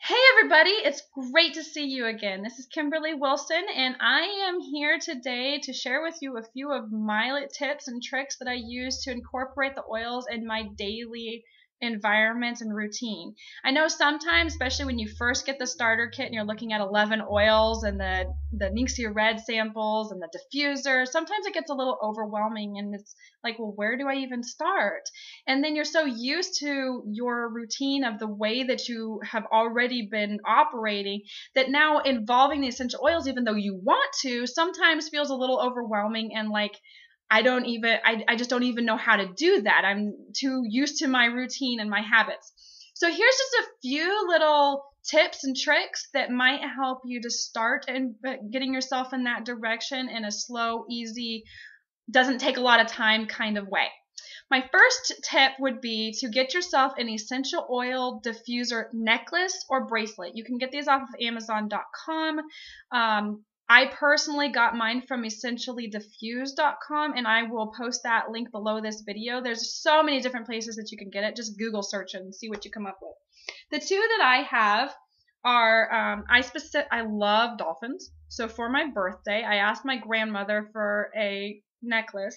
Hey everybody, it's great to see you again. This is Kimberly Wilson, and I am here today to share with you a few of my tips and tricks that I use to incorporate the oils in my daily environment and routine. I know sometimes, especially when you first get the starter kit and you're looking at 11 oils and the Nixie Red samples and the diffuser, sometimes it gets a little overwhelming and it's like, well, where do I even start? And then you're so used to your routine of the way that you have already been operating that now involving the essential oils, even though you want to, sometimes feels a little overwhelming and like I just don't even know how to do that. I'm too used to my routine and my habits. So here's just a few little tips and tricks that might help you to start and getting yourself in that direction in a slow, easy, doesn't take a lot of time kind of way. My first tip would be to get yourself an essential oil diffuser necklace or bracelet. You can get these off of Amazon.com. I personally got mine from essentiallydiffused.com, and I will post that link below this video. There's so many different places that you can get it. Just Google search it and see what you come up with. The two that I have are, I love dolphins. So for my birthday, I asked my grandmother for a necklace,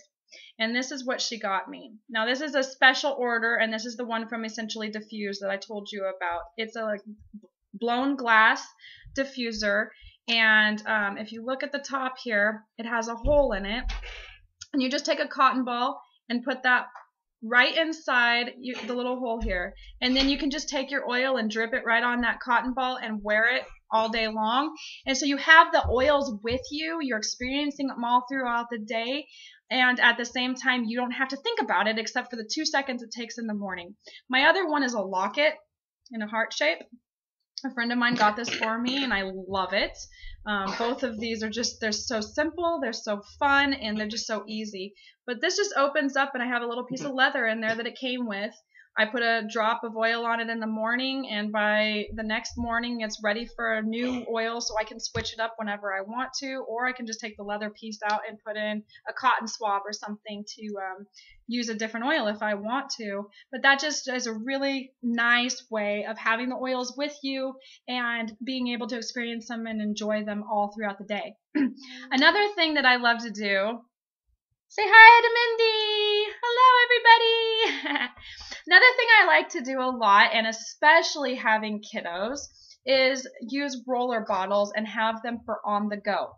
and this is what she got me. Now this is a special order, and this is the one from Essentially Diffused that I told you about. It's a blown glass diffuser, and if you look at the top here, it has a hole in it, and you just take a cotton ball and put that right inside the little hole here, and then you can just take your oil and drip it right on that cotton ball and wear it all day long. And so you have the oils with you, you're experiencing them all throughout the day, and at the same time you don't have to think about it except for the 2 seconds it takes in the morning. My other one is a locket in a heart shape. A friend of mine got this for me and I love it. Both of these are just, they're so simple, they're so fun, and they're just so easy. But this just opens up and I have a little piece of leather in there that it came with. I put a drop of oil on it in the morning, and by the next morning it's ready for a new oil, so I can switch it up whenever I want to, or I can just take the leather piece out and put in a cotton swab or something to use a different oil if I want to. But that just is a really nice way of having the oils with you and being able to experience them and enjoy them all throughout the day. Another thing that I love to do, say hi to Mindy! Hello everybody! Another thing I like to do a lot, and especially having kiddos, is use roller bottles and have them for on the go.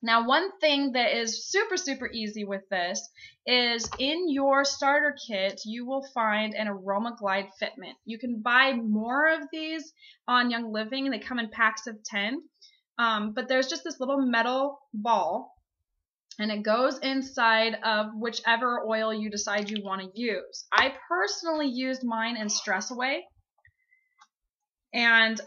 Now, one thing that is super, super easy with this is in your starter kit, you will find an Aroma Glide fitment. You can buy more of these on Young Living. They come in packs of 10. But there's just this little metal ball, and it goes inside of whichever oil you decide you want to use. I personally used mine in Stress Away. And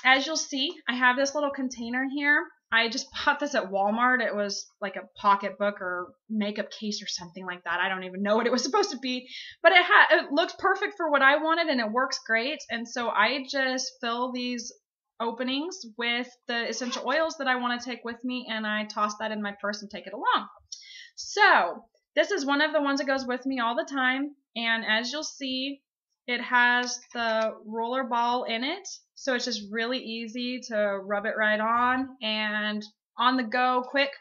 as you'll see, I have this little container here. I just bought this at Walmart. It was like a pocketbook or makeup case or something like that. I don't even know what it was supposed to be, but it looked perfect for what I wanted, and it works great. And so I just fill these openings with the essential oils that I want to take with me, and I toss that in my purse and take it along. So this is one of the ones that goes with me all the time, and as you'll see, it has the roller ball in it, so it's just really easy to rub it right on the go, quick,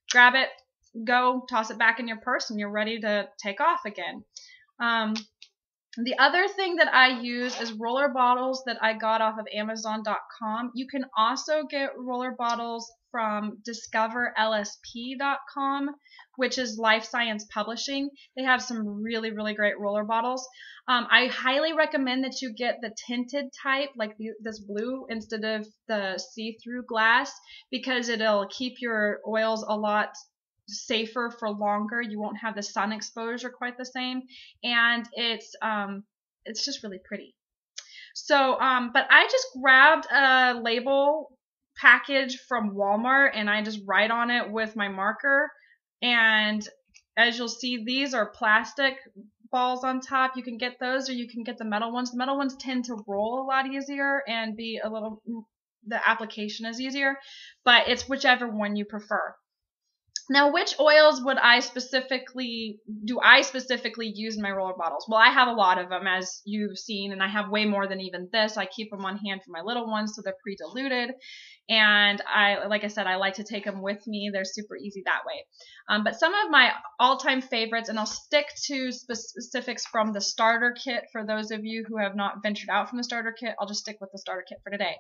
grab it, go, toss it back in your purse, and you're ready to take off again. The other thing that I use is roller bottles that I got off of Amazon.com. You can also get roller bottles from DiscoverLSP.com, which is Life Science Publishing. They have some really, really great roller bottles. I highly recommend that you get the tinted type, like this blue, instead of the see-through glass, because it'll keep your oils a lot safer for longer. You won't have the sun exposure quite the same, and it's just really pretty. So but I just grabbed a label package from Walmart and I just write on it with my marker, and as you'll see, these are plastic balls on top. You can get those, or you can get the metal ones. The metal ones tend to roll a lot easier and be a little, the application is easier, but it's whichever one you prefer. Now, which oils do I specifically use in my roller bottles? Well, I have a lot of them, as you've seen, and I have way more than even this. I keep them on hand for my little ones, so they're pre-diluted. And like I said, I like to take them with me. They're super easy that way. But some of my all-time favorites, and I'll stick to specifics from the starter kit for those of you who have not ventured out from the starter kit. I'll just stick with the starter kit for today.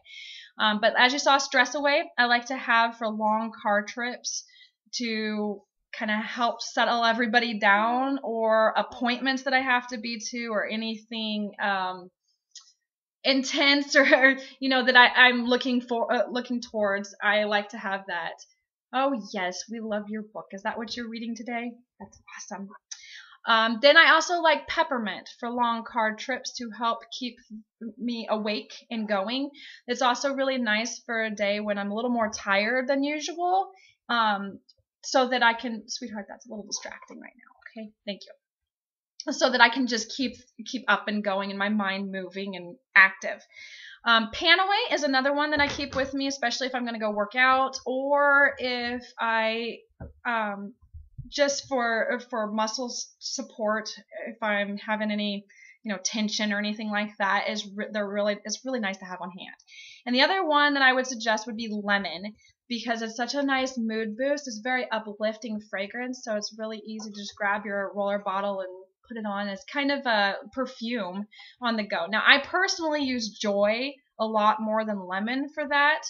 But as you saw, Stress Away, I like to have for long car trips to kind of help settle everybody down, or appointments that I have to be to, or anything intense, or that I'm looking towards. I like to have that. Oh yes, we love your book. Is that what you're reading today? That's awesome. Then I also like peppermint for long car trips to help keep me awake and going. It's also really nice for a day when I'm a little more tired than usual. So that I can, sweetheart, that's a little distracting right now. Okay, thank you. So that I can just keep up and going, and my mind moving and active. Panaway is another one that I keep with me, especially if I'm going to go work out, or if I just for muscle support, if I'm having any tension or anything like that. It's really nice to have on hand. And the other one that I would suggest would be lemon, because it's such a nice mood boost. It's very uplifting fragrance, so it's really easy to just grab your roller bottle and put it on as kind of a perfume on the go. Now, I personally use Joy a lot more than lemon for that,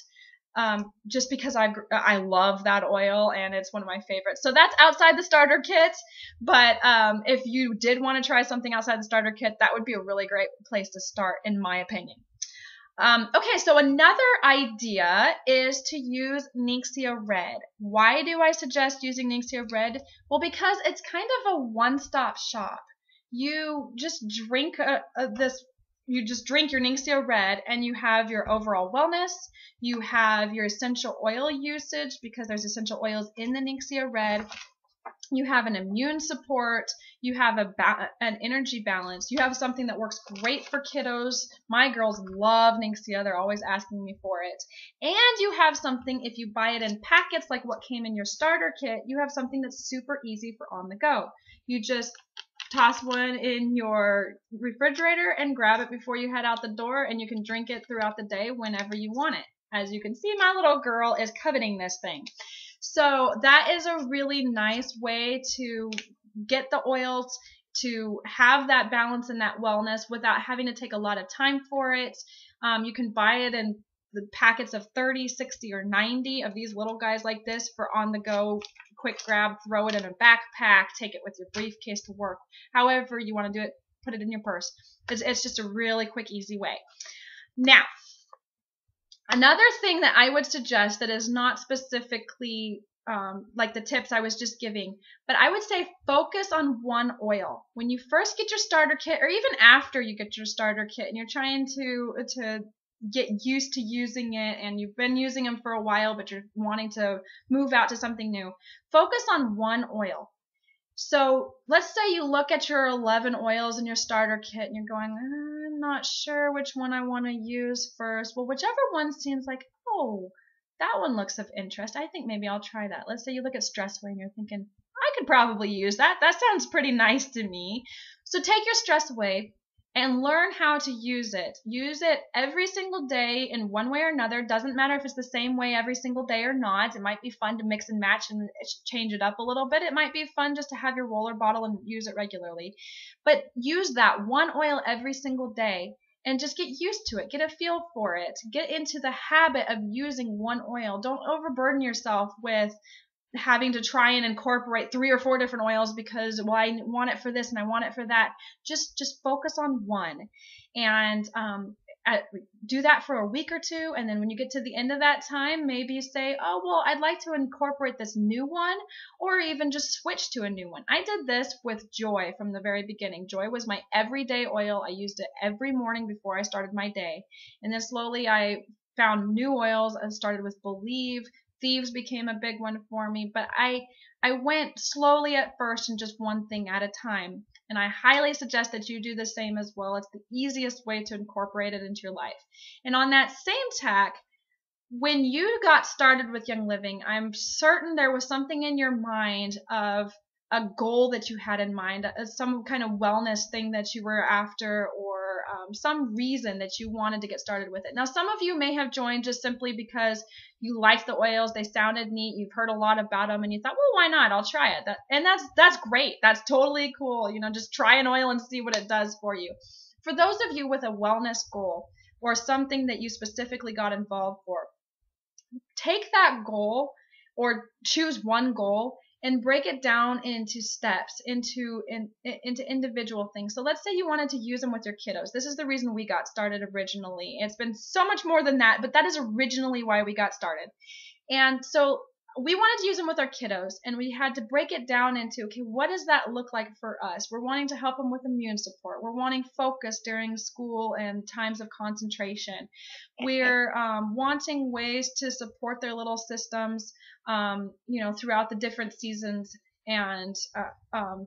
just because I love that oil and it's one of my favorites. So that's outside the starter kit, but if you did want to try something outside the starter kit, that would be a really great place to start, in my opinion. Okay, so another idea is to use Nixia Red. Why do I suggest using Nixia Red? Well, because it's kind of a one-stop shop. You just drink your Nixia Red, and you have your overall wellness. You have your essential oil usage, because there's essential oils in the Nixia Red. You have an immune support. You have an energy balance. You have something that works great for kiddos. My girls love Nixia. They're always asking me for it. And you have something, if you buy it in packets like what came in your starter kit, you have something that's super easy for on the go. You just toss one in your refrigerator and grab it before you head out the door, and you can drink it throughout the day whenever you want it. As you can see, my little girl is coveting this thing. So that is a really nice way to get the oils, to have that balance and that wellness without having to take a lot of time for it. You can buy it in the packets of 30, 60, or 90 of these little guys like this for on the go, quick grab, throw it in a backpack, take it with your briefcase to work. However you want to do it, put it in your purse. It's just a really quick, easy way. Now, another thing that I would suggest that is not specifically like the tips I was just giving, but I would say focus on one oil. When you first get your starter kit, or even after you get your starter kit and you're trying to get used to using it, and you've been using them for a while, but you're wanting to move out to something new, focus on one oil. So let's say you look at your 11 oils in your starter kit and you're going, I'm not sure which one I want to use first. Well, whichever one seems like, oh, that one looks of interest, I think maybe I'll try that. Let's say you look at Stress Away and you're thinking, I could probably use that. That sounds pretty nice to me. So take your Stress Away and learn how to use it. Use it every single day in one way or another. Doesn't matter if it's the same way every single day or not. It might be fun to mix and match and change it up a little bit. It might be fun just to have your roller bottle and use it regularly. But use that one oil every single day and just get used to it. Get a feel for it. Get into the habit of using one oil. Don't overburden yourself with having to try and incorporate 3 or 4 different oils because, well, I want it for this and I want it for that. Just focus on one, and do that for a week or two, and then when you get to the end of that time, maybe say, oh, well, I'd like to incorporate this new one, or even just switch to a new one. I did this with Joy from the very beginning. Joy was my everyday oil. I used it every morning before I started my day, and then slowly I found new oils. I started with Believe. Thieves became a big one for me, but I went slowly at first and just one thing at a time, and I highly suggest that you do the same as well. It's the easiest way to incorporate it into your life. And on that same tack, when you got started with Young Living, I'm certain there was something in your mind of a goal that you had in mind, some kind of wellness thing that you were after, or some reason that you wanted to get started with it. Now, some of you may have joined just simply because you liked the oils, they sounded neat, you've heard a lot about them, and you thought, well, why not? I'll try it. And that's great. That's totally cool. Just try an oil and see what it does for you. For those of you with a wellness goal or something that you specifically got involved for, take that goal or choose one goal and break it down into steps, into individual things. So let's say you wanted to use them with your kiddos. This is the reason we got started originally. It's been so much more than that, but that is originally why we got started. And so we wanted to use them with our kiddos, and we had to break it down into, okay, what does that look like for us? We're wanting to help them with immune support. We're wanting focus during school and times of concentration. We're wanting ways to support their little systems, throughout the different seasons and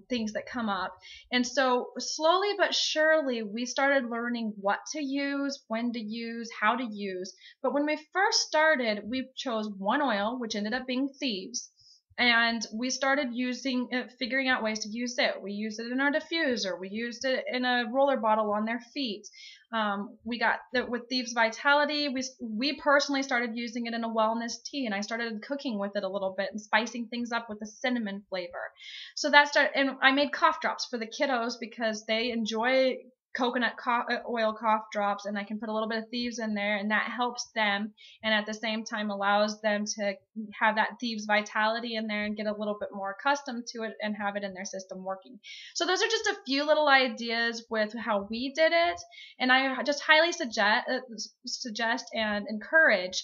things that come up. And so slowly but surely we started learning what to use, when to use, how to use. But when we first started, we chose one oil, which ended up being Thieves. And we started figuring out ways to use it. We used it in our diffuser. We used it in a roller bottle on their feet. We got that with Thieves Vitality. We personally started using it in a wellness tea, and I started cooking with it a little bit and spicing things up with a cinnamon flavor. So and I made cough drops for the kiddos because they enjoy coconut oil cough drops, and I can put a little bit of Thieves in there, and that helps them, and at the same time allows them to have that Thieves Vitality in there and get a little bit more accustomed to it and have it in their system working. So those are just a few little ideas with how we did it, and I just highly suggest and encourage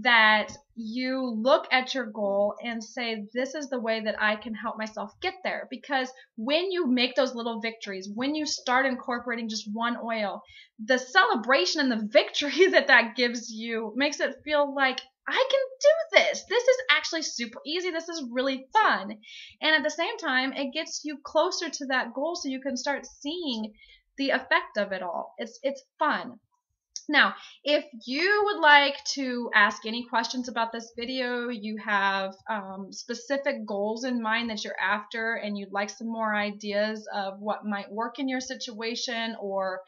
that you look at your goal and say, this is the way that I can help myself get there. Because when you make those little victories, when you start incorporating just one oil, the celebration and the victory that gives you makes it feel like, I can do this. This is actually super easy. This is really fun. And at the same time, it gets you closer to that goal so you can start seeing the effect of it all. It's fun. Now, if you would like to ask any questions about this video, you have specific goals in mind that you're after, and you'd like some more ideas of what might work in your situation, or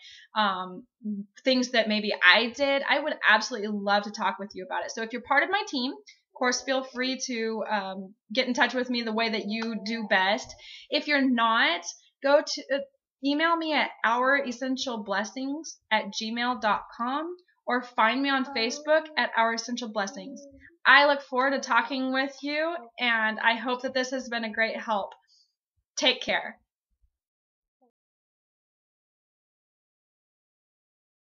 things that maybe I did, I would absolutely love to talk with you about it. So if you're part of my team, of course, feel free to get in touch with me the way that you do best. If you're not, go to email me at ouressentialblessings@gmail.com, or find me on Facebook at Our Essential Blessings. I look forward to talking with you, and I hope that this has been a great help. Take care.